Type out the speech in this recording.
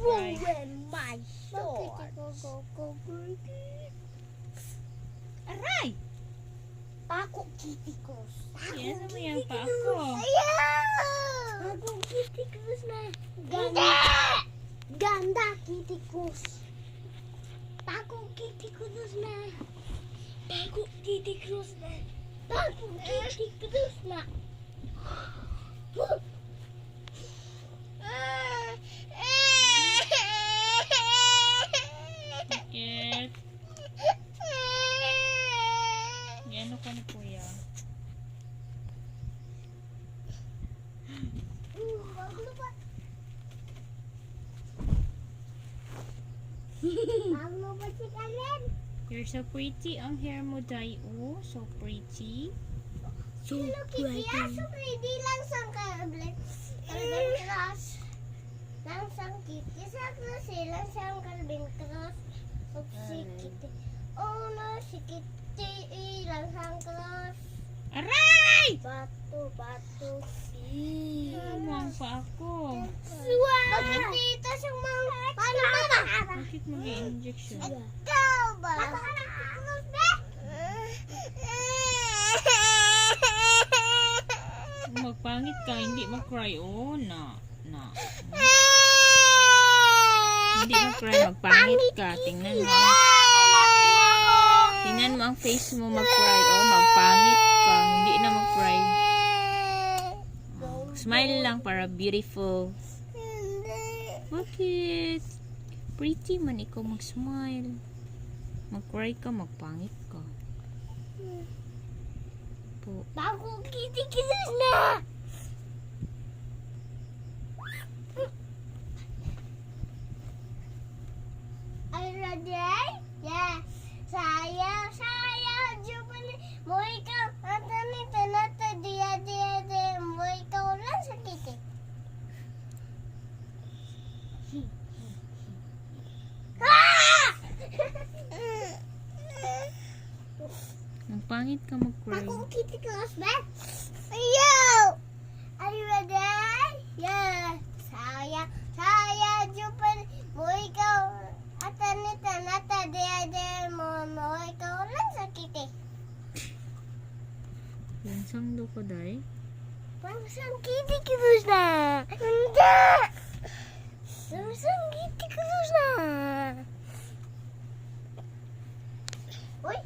Right. ruin my sword. Aray! Pako Kitty Cruz. Yes, mo yan pa ako. Ayaw! Pako Kitty Cruz na. Ganda! Ganda Kitty Cruz. Pako Kitty Cruz na. Pako Kitty Cruz na. Pako Kitty Cruz na. Yes. Yan ako ni Kuya. You're so pretty. Ang hair mo, Day. Oh, so pretty. So pretty. So pretty lang sang Calvin Cross. Lang sang Kitty. Sa Cross lang sang Calvin Cross. O si Kitty. Oh no, si Kitty lang sang Cross. Aray! Bato. Tumang pa ako. Bakit dito siyang mga... Paano ba? Bakit mag-i-injection? Ikaw ba? Kung magpangit ka, hindi mag-cry. Oh, na. Hindi mag-cry, magpangit ka. Tingnan mo. Tingnan mo ang face mo mag-cry. Oh, magpangit ka. Hindi na mag-cry. Oh, smile lang para beautiful. Bakit? Pretty man ikaw mag-smile. Mag-cry ka, magpangit ka. Po. Bago Kitty na! Are you ready? Yes. Sayang, Jubilee. Mo ikaw, nata, dia, mo ikaw lang sa Kitty. Magpangit ka mag-cry. Bago Kitty Claus ba? Ayaw! Are you ready? Yes. Sayang, Jubilee. Mo ikaw, nata, dia, mo ikaw lang sa Kitty. Lansang do ko, Day. Langsang Kitty Cruz na. Hindi. Langsang Kitty Cruz na. Uy,